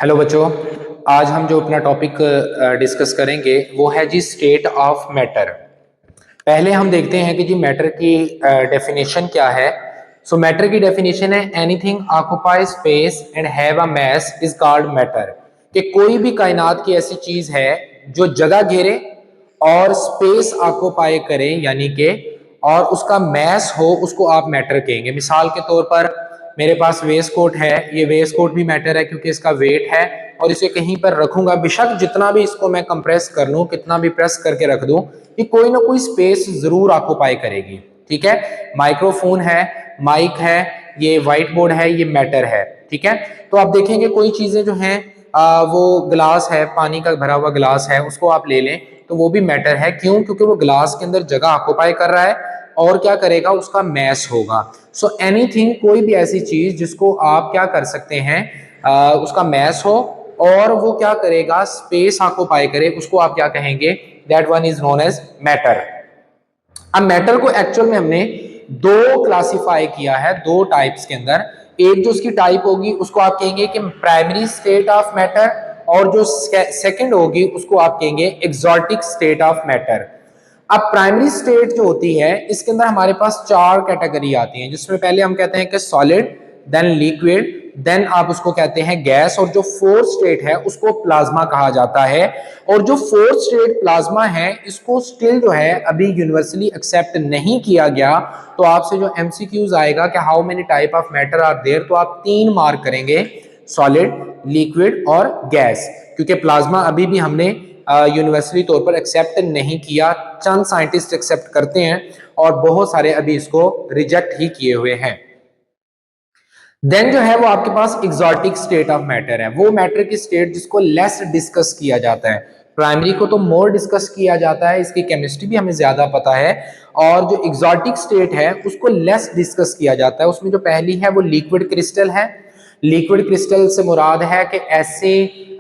Hello बच्चों, आज हम जो अपना टॉपिक डिस्कस करेंगे वो है जी स्टेट ऑफ मैटर। पहले हम देखते हैं कि जी मैटर की डेफिनेशन क्या है। सो मैटर की डेफिनेशन है anything occupy space and have a mass is called matter. कि कोई भी कायनात की ऐसी चीज है जो जगह घेरे और स्पेस ऑक्युपाई करे, यानी कि और उसका मैस हो, उसको आप मैटर कहेंगे। मिसाल के तौर पर मेरे पास वेस्ट कोट है, ये वेस्ट कोट भी मैटर है क्योंकि इसका वेट है और इसे कहीं पर रखूंगा, बेशक जितना भी इसको मैं कंप्रेस कर लूं, कितना भी प्रेस करके रख दूं, ये कोई ना कोई स्पेस जरूर ऑक्युपाई करेगी। ठीक है, माइक्रोफोन है, माइक है, ये व्हाइट बोर्ड है, ये मैटर है। ठीक है, तो आप देखेंगे कोई चीजें जो हैं वो ग्लास है, पानी का भरा हुआ ग्लास है, उसको आप ले लें तो वो भी मैटर है। क्यों? क्योंकि वो ग्लास के अंदर जगह ऑक्युपाई कर रहा है और क्या करेगा, उसका मैस होगा। सो एनीथिंग, कोई भी ऐसी चीज जिसको आप क्या कर सकते हैं, उसका मैस हो और वो क्या करेगा, स्पेस ऑक्युपाई करे, उसको आप क्या कहेंगे, that one is known as matter. अब मैटर को एक्चुअल में हमने दो क्लासिफाई किया है, दो टाइप्स के अंदर। एक जो उसकी टाइप होगी उसको आप कहेंगे कि प्राइमरी स्टेट ऑफ मैटर, और जो सेकंड होगी उसको आप कहेंगे एक्सोटिक स्टेट ऑफ मैटर। अब प्राइमरी स्टेट जो होती है इसके अंदर हमारे पास चार कैटेगरी आती हैं, जिसमें पहले हम कहते हैं कि सॉलिड, देन लिक्विड, देन आप उसको कहते हैं गैस, और जो फोर्थ स्टेट है उसको प्लाज्मा कहा जाता है। और जो फोर्थ स्टेट प्लाज्मा है इसको स्टिल जो है अभी यूनिवर्सली एक्सेप्ट नहीं किया गया। तो आपसे जो एमसीक्यूज आएगा कि how many type of matter are there, तो आप 3 मार्क करेंगे, सॉलिड, लिक्विड और गैस, क्योंकि प्लाज्मा अभी भी हमने यूनिवर्सली तौर पर एक्सेप्ट नहीं किया। चंद साइंटिस्ट एक्सेप्ट करते हैं और बहुत सारे अभी इसको रिजेक्ट ही किए हुए हैं। देन जो है वो आपके पास एग्जॉटिक स्टेट ऑफ मैटर है, वो मैटर की स्टेट जिसको लेस डिस्कस किया जाता है। प्राइमरी को तो मोर डिस्कस किया जाता है, इसकी केमिस्ट्री भी हमें ज्यादा पता है, और जो एग्जॉटिक स्टेट है उसको लेस डिस्कस किया जाता है। उसमें जो पहली है वो लिक्विड क्रिस्टल है। लिक्विड क्रिस्टल से मुराद है कि ऐसे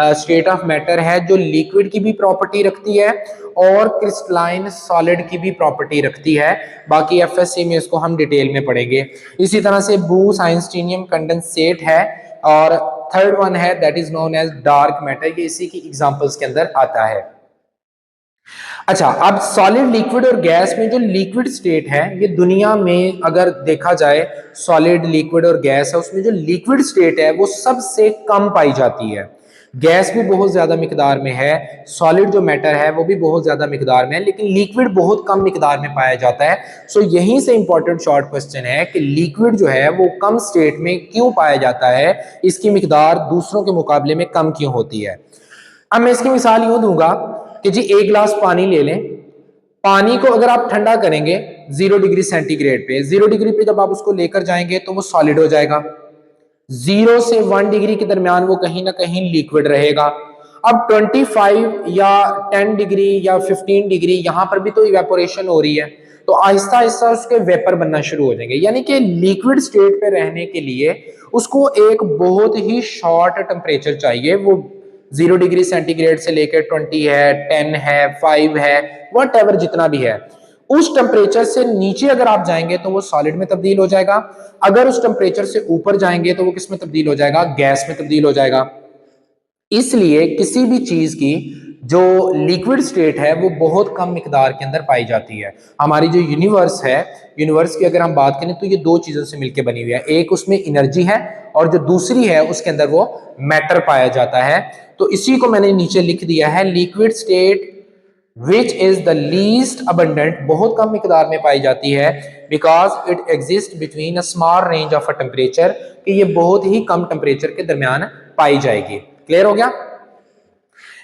स्टेट ऑफ मैटर है जो लिक्विड की भी प्रॉपर्टी रखती है और क्रिस्टलाइन सॉलिड की भी प्रॉपर्टी रखती है। बाकी एफएससी में इसको हम डिटेल में पढ़ेंगे। इसी तरह से बूस आइंस्टीनियम कंडेंसेट है, और थर्ड वन है that is known as dark matter, ये इसी की एग्जांपल्स के अंदर आता है। अच्छा, अब सॉलिड, लिक्विड और गैस में जो लिक्विड स्टेट है, ये दुनिया में अगर देखा जाए सॉलिड, लिक्विड और गैस है, उसमें जो लिक्विड स्टेट है वो सबसे कम पाई जाती है। गैस भी बहुत ज्यादा मिकदार में है, सॉलिड जो मैटर है वो भी बहुत ज्यादा मिकदार में है, लेकिन लिक्विड बहुत कम मिकदार में पाया जाता है। सो यहीं से इंपॉर्टेंट शॉर्ट क्वेश्चन है कि लिक्विड जो है वो कम स्टेट में क्यों पाया जाता है, इसकी मिकदार दूसरों के मुकाबले में कम क्यों होती है। अब मैं इसकी मिसाल यूं दूंगा कि जी एक गिलास पानी ले लें, पानी को अगर आप ठंडा करेंगे 0 डिग्री सेंटीग्रेड पे, 0 डिग्री पे जब आप उसको लेकर जाएंगे तो वो सॉलिड हो जाएगा। 0 से 1 डिग्री के दरमियान वो कहीं ना कहीं लिक्विड रहेगा। अब 25 या 10 डिग्री या 15 डिग्री, यहां पर भी तो इवेपोरेशन हो रही है, तो आहिस्ता आहिस्ता उसके वेपर बनना शुरू हो जाएंगे। यानी कि लिक्विड स्टेट पे रहने के लिए उसको एक बहुत ही शॉर्ट टेम्परेचर चाहिए। वो 0 डिग्री सेंटीग्रेड से लेकर 20 है, 10 है, 5 है, वट एवर जितना भी है, उस टेम्परेचर से नीचे अगर आप जाएंगे तो वो सॉलिड में तब्दील हो जाएगा। अगर उस टेम्परेचर से ऊपर जाएंगे तो वो किस में तब्दील हो जाएगा, गैस में तब्दील हो जाएगा। इसलिए किसी भी चीज की जो लिक्विड स्टेट है वो बहुत कम मिकदार के अंदर पाई जाती है। हमारी जो यूनिवर्स है, यूनिवर्स की अगर हम बात करें तो ये दो चीजों से मिलकर बनी हुई है, एक उसमें एनर्जी है और जो दूसरी है उसके अंदर वो मैटर पाया जाता है। तो इसी को मैंने नीचे लिख दिया है, liquid state which is the least abundant, बहुत कम मिकदार में पाई जाती है, because it exist between a small range of a temperature, कि ये बहुत ही कम टेम्परेचर के दरमियान पाई जाएगी। क्लियर हो गया।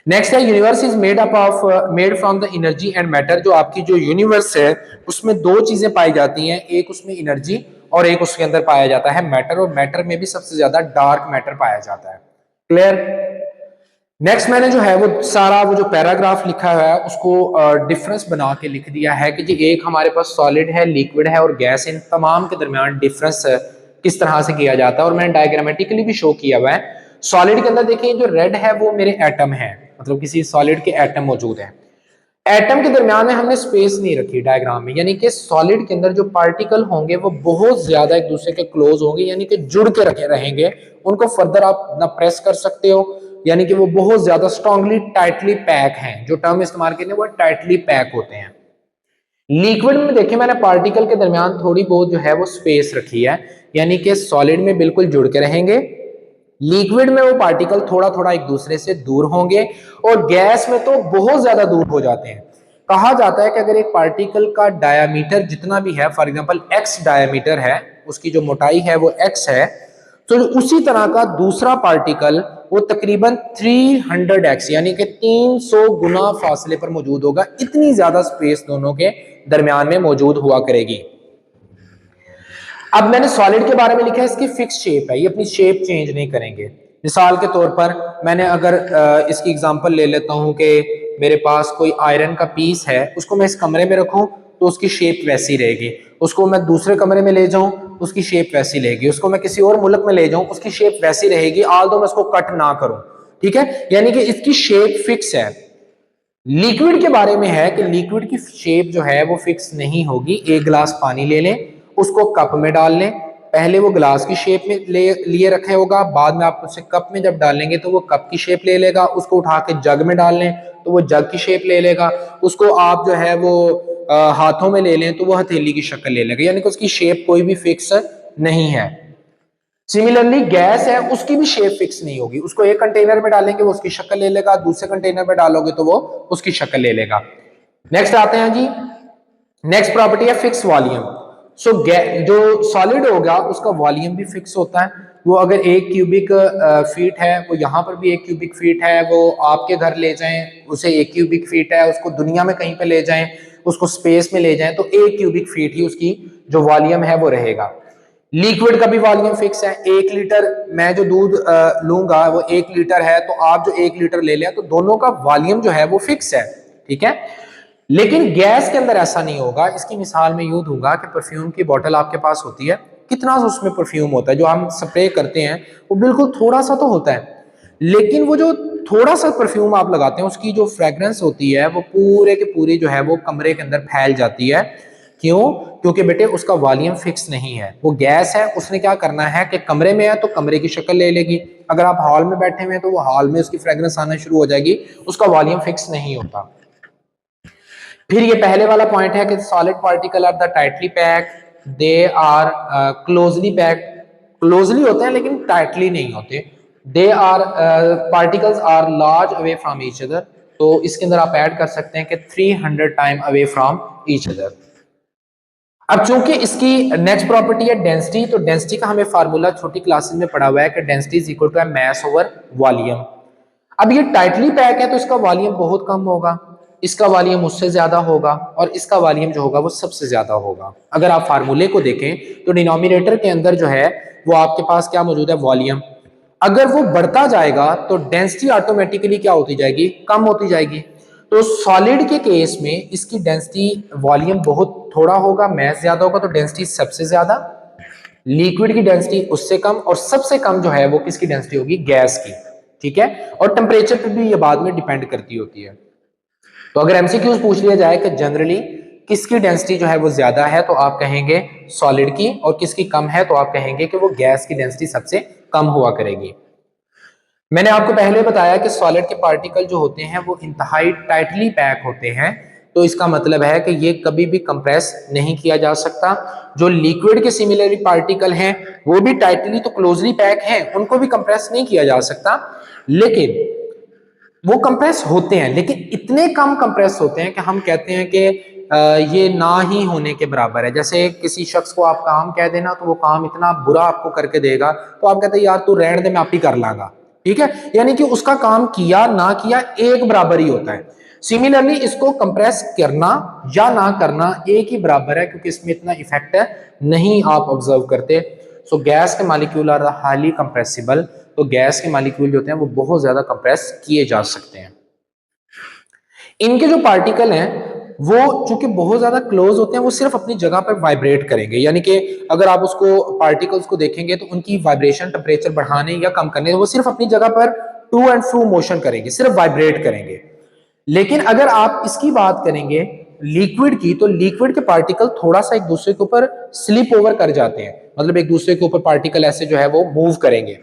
नेक्स्ट है universe is made from the energy and matter. जो आपकी जो यूनिवर्स है उसमें दो चीजें पाई जाती हैं, एक उसमें एनर्जी और एक उसके अंदर पाया जाता है मैटर, और मैटर में भी सबसे ज्यादा डार्क मैटर पाया जाता है। क्लियर। नेक्स्ट मैंने जो है वो सारा वो जो पैराग्राफ लिखा हुआ है उसको डिफरेंस बना के लिख दिया है कि जी एक हमारे पास सॉलिड है, लिक्विड है और गैस, इन तमाम के दरमियान डिफरेंस किस तरह से किया जाता है, और मैंने डायग्रामेटिकली भी शो किया हुआ है। सॉलिड के अंदर देखिए जो रेड है वो मेरे एटम है, मतलब किसी सॉलिड के एटम मौजूद है। एटम के दरमियान में हमने स्पेस नहीं रखी डायग्राम में, यानी कि सॉलिड के अंदर जो पार्टिकल होंगे वो बहुत ज्यादा एक दूसरे के क्लोज होंगे, यानी कि जुड़ के रखे रहेंगे, उनको फर्दर आप ना प्रेस कर सकते हो यानी कि वो बहुत ज्यादा स्ट्रांगली टाइटली पैक हैं, जो टर्म इस्तेमाल करते हैं वो टाइटली पैक होते हैं। लिक्विड में देखिए मैंने पार्टिकल के दरमियान थोड़ी बहुत जो है वो स्पेस रखी है, यानी कि सॉलिड में बिल्कुल जुड़ के रहेंगे, लिक्विड में वो पार्टिकल थोड़ा थोड़ा एक दूसरे से दूर होंगे, और गैस में तो बहुत ज्यादा दूर हो जाते हैं। कहा जाता है कि अगर एक पार्टिकल का डायामीटर जितना भी है, फॉर एग्जांपल एक्स डायामीटर है, उसकी जो मोटाई है वो एक्स है, तो उसी तरह का दूसरा पार्टिकल वो तकरीबन 300x यानी कि 300 गुना फासले पर मौजूद होगा। इतनी ज्यादा स्पेस दोनों के दरमियान में मौजूद हुआ करेगी। अब मैंने सॉलिड के बारे में लिखा है, इसकी फिक्स शेप है, ये अपनी शेप चेंज नहीं करेंगे। मिसाल के तौर पर मैंने अगर इसकी एग्जांपल ले लेता हूं कि मेरे पास कोई आयरन का पीस है, उसको मैं इस कमरे में रखूं तो उसकी शेप वैसी रहेगी, उसको मैं दूसरे कमरे में ले जाऊं उसकी शेप वैसी रहेगी, उसको मैं किसी और मुल्क में ले जाऊं उसकी शेप वैसी रहेगी, आल दो मैं उसको कट ना करूं। ठीक है, यानी कि इसकी शेप फिक्स है। लिक्विड के बारे में है कि लिक्विड की शेप जो है वो फिक्स नहीं होगी। एक गिलास पानी ले लें, उसको कप में डाल लें, पहले वो गिलास की शेप में लिए रखे होगा, बाद में आप उसे कप में जब डालेंगे तो वो कप की शेप ले लेगा, उसको उठा के जग में डाल लें तो वो जग की शेप ले लेगा, उसको आप जो है वो हाथों में ले लें तो वो हथेली की शक्ल ले लेगा, यानी कि उसकी शेप कोई भी फिक्स नहीं है। सिमिलरली गैस है, उसकी भी शेप फिक्स नहीं होगी, उसको एक कंटेनर में डालेंगे वो उसकी शक्ल ले लेगा, दूसरे कंटेनर में डालोगे तो वो उसकी शक्ल ले लेगा। नेक्स्ट आते हैं जी, नेक्स्ट प्रॉपर्टी है फिक्स वॉल्यूम। सो जो सॉलिड होगा उसका वॉल्यूम भी फिक्स होता है। वो अगर 1 क्यूबिक फीट है, वो यहाँ पर भी 1 क्यूबिक फीट है, वो आपके घर ले जाएं उसे 1 क्यूबिक फीट है, उसको दुनिया में कहीं पे ले जाएं, उसको स्पेस में ले जाएं तो 1 क्यूबिक फीट ही उसकी जो वॉल्यूम है वो रहेगा। लिक्विड का भी वॉल्यूम फिक्स है। 1 लीटर मैं जो दूध लूंगा वो 1 लीटर है, तो आप जो 1 लीटर ले लें तो दोनों का वॉल्यूम जो है वो फिक्स है। ठीक है, लेकिन गैस के अंदर ऐसा नहीं होगा। इसकी मिसाल मैं यूं दूंगा कि परफ्यूम की बोतल आपके पास होती है, कितना उसमें परफ्यूम होता है, जो हम स्प्रे करते हैं वो बिल्कुल थोड़ा सा तो होता है, लेकिन वो जो थोड़ा सा परफ्यूम आप लगाते हैं उसकी जो फ्रेग्रेंस होती है वो पूरे के पूरी जो है वो कमरे के अंदर फैल जाती है। क्यों? क्योंकि बेटे उसका वॉल्यूम फिक्स नहीं है। वो गैस है, उसने क्या करना है कि कमरे में है तो कमरे की शक्ल ले लेगी, अगर आप हॉल में बैठे हुए हैं तो वो हॉल में उसकी फ्रेग्रेंस आना शुरू हो जाएगी, उसका वॉल्यूम फिक्स नहीं होता। फिर ये पहले वाला पॉइंट है कि solid particle are the tightly packed, they are closely packed, closely होते हैं लेकिन टाइटली नहीं होते। They are particles are large away from each other, तो इसके अंदर आप ऐड कर सकते हैं कि 300 time away from each other. अब चूंकि इसकी नेक्स्ट प्रॉपर्टी है डेंसिटी, तो डेंसिटी का हमें फार्मूला छोटी क्लासेस में पढ़ा हुआ है कि density is equal to mass over volume. अब ये टाइटली पैक है तो इसका वॉल्यूम बहुत कम होगा, इसका वॉल्यूम उससे ज्यादा होगा, और इसका वॉल्यूम जो होगा वो सबसे ज्यादा होगा। अगर आप फार्मूले को देखें तो डिनोमिनेटर के अंदर जो है वो आपके पास क्या मौजूद है, वॉल्यूम। अगर वो बढ़ता जाएगा तो डेंसिटी ऑटोमेटिकली क्या होती जाएगी, कम होती जाएगी। तो सॉलिड के केस में इसकी डेंसिटी वॉल्यूम बहुत थोड़ा होगा, मास ज्यादा होगा, तो डेंसिटी सबसे ज्यादा, लिक्विड की डेंसिटी उससे कम, और सबसे कम जो है वो किसकी डेंसिटी होगी, गैस की। ठीक है, और टेम्परेचर पे भी ये बाद में डिपेंड करती होती है। तो अगर एमसीक्यूज पूछ लिया जाए कि जनरली किसकी डेंसिटी जो है वो ज्यादा है, तो आप कहेंगे सॉलिड की, और किसकी कम है तो आप कहेंगे कि वो गैस की डेंसिटी सबसे कम हुआ करेगी। मैंने आपको पहले बताया कि सॉलिड के पार्टिकल जो होते हैं वो इंतहाई टाइटली पैक होते हैं, तो इसका मतलब है कि ये कभी भी कंप्रेस नहीं किया जा सकता। जो लिक्विड के सिमिलरली पार्टिकल हैं वो भी टाइटली तो क्लोजली पैक हैं, उनको भी कंप्रेस नहीं किया जा सकता, लेकिन वो कंप्रेस होते हैं, लेकिन इतने कम कंप्रेस होते हैं कि हम कहते हैं कि ये ना ही होने के बराबर है। जैसे किसी शख्स को आप काम कह देना तो वो काम इतना बुरा आपको करके देगा तो आप कहते हैं यार तू रहने दे मैं आप ही कर लांगा। ठीक है, यानी कि उसका काम किया ना किया एक बराबर ही होता है। सिमिलरली इसको कंप्रेस करना या ना करना एक ही बराबर है, क्योंकि इसमें इतना इफेक्ट नहीं आप ऑब्जर्व करते। सो गैस के मॉलिक्यूल आर हाईली कंप्रेसिबल, तो गैस के मॉलिक्यूल जो होते हैं वो बहुत ज्यादा कंप्रेस किए जा सकते हैं। इनके जो पार्टिकल हैं वो चूंकि बहुत ज्यादा क्लोज होते हैं, वो सिर्फ अपनी जगह पर वाइब्रेट करेंगे, यानी कि अगर आप उसको पार्टिकल्स को देखेंगे तो उनकी वाइब्रेशन टेम्परेचर बढ़ाने या कम करने, वो सिर्फ अपनी जगह पर टू एंड फ्रो मोशन करेंगे, सिर्फ वाइब्रेट करेंगे। लेकिन अगर आप इसकी बात करेंगे लिक्विड की, तो लिक्विड के पार्टिकल थोड़ा सा एक दूसरे के ऊपर स्लिप ओवर कर जाते हैं, मतलब एक दूसरे के ऊपर पार्टिकल ऐसे जो है वो मूव करेंगे।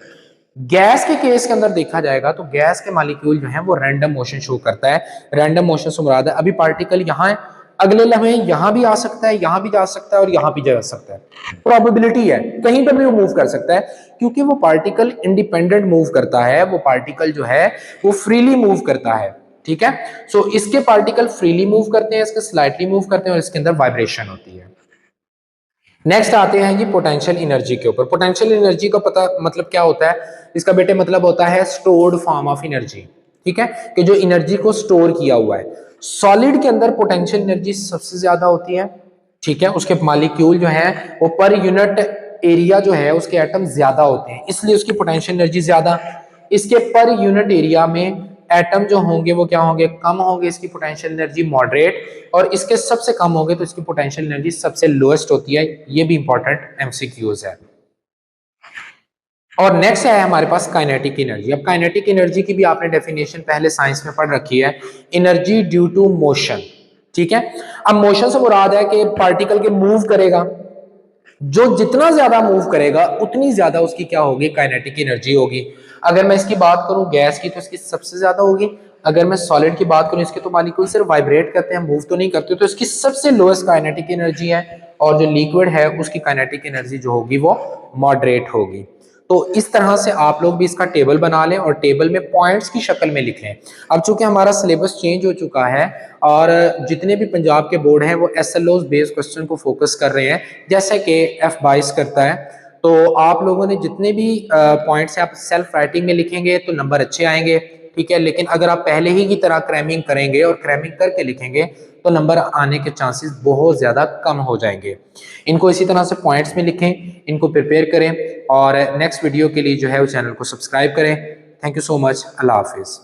गैस के केस के अंदर देखा जाएगा तो गैस के मॉलिक्यूल जो है वो रैंडम मोशन शो करता है। रैंडम मोशन से मुराद है अभी पार्टिकल यहाँ है, अगले लम्हे यहां भी आ सकता है, यहां भी जा सकता है और यहां भी जा सकता है। प्रोबेबिलिटी है कहीं पर भी वो मूव कर सकता है, क्योंकि वो पार्टिकल इंडिपेंडेंट मूव करता है, वो पार्टिकल जो है वो फ्रीली मूव करता है। ठीक है, सो इसके पार्टिकल फ्रीली मूव करते हैं, इसके स्लाइटली मूव करते हैं और इसके अंदर वाइब्रेशन होती है। नेक्स्ट आते हैं जी पोटेंशियल एनर्जी के ऊपर। पोटेंशियल एनर्जी का पता मतलब क्या होता है, इसका बेटे मतलब होता है स्टोर्ड फॉर्म ऑफ एनर्जी। ठीक है, कि जो एनर्जी को स्टोर किया हुआ है। सॉलिड के अंदर पोटेंशियल एनर्जी सबसे ज्यादा होती है। ठीक है, उसके मॉलिक्यूल जो है वो पर यूनिट एरिया जो है उसके एटम ज्यादा होते हैं, इसलिए उसकी पोटेंशियल एनर्जी ज्यादा। इसके पर यूनिट एरिया में एटम जो होंगे वो क्या होंगे, कम होंगे, इसकी पोटेंशियल एनर्जी मॉडरेट, और इसके सबसे कम होंगे तो इसकी पोटेंशियल एनर्जी सबसे लोएस्ट होती है। ये भी इंपॉर्टेंट एमसीक्यूज है। और नेक्स्ट है हमारे पास काइनेटिक एनर्जी। अब काइनेटिक एनर्जी की भी आपने डेफिनेशन पहले साइंस में पढ़ रखी है, एनर्जी ड्यू टू मोशन। ठीक है, अब मोशन से मुराद है कि पार्टिकल के मूव करेगा, जो जितना ज्यादा मूव करेगा उतनी ज्यादा उसकी क्या होगी, काइनेटिक एनर्जी होगी। अगर मैं इसकी बात करूं गैस की तो इसकी सबसे ज्यादा होगी। अगर मैं सॉलिड की बात करूं इसके तो मॉलिक्यूल सिर्फ वाइब्रेट करते हैं, मूव तो नहीं करते, तो इसकी सबसे लोएस्ट काइनेटिक एनर्जी है। और जो लिक्विड है उसकी काइनेटिक एनर्जी जो होगी वो मॉडरेट होगी। तो इस तरह से आप लोग भी इसका टेबल बना लें और टेबल में पॉइंट्स की शक्ल में लिख लें। अब चूंकि हमारा सिलेबस चेंज हो चुका है और जितने भी पंजाब के बोर्ड हैं वो एसएलओ बेस्ड क्वेश्चन को फोकस कर रहे हैं, जैसे कि F22 करता है, तो आप लोगों ने जितने भी पॉइंट्स हैं आप सेल्फ राइटिंग में लिखेंगे तो नंबर अच्छे आएंगे। ठीक है, लेकिन अगर आप पहले ही की तरह क्रैमिंग करेंगे और क्रैमिंग करके लिखेंगे तो नंबर आने के चांसेस बहुत ज्यादा कम हो जाएंगे। इनको इसी तरह से पॉइंट्स में लिखें, इनको प्रिपेयर करें और नेक्स्ट वीडियो के लिए जो है उस चैनल को सब्सक्राइब करें। Thank you so much, Allah Hafiz.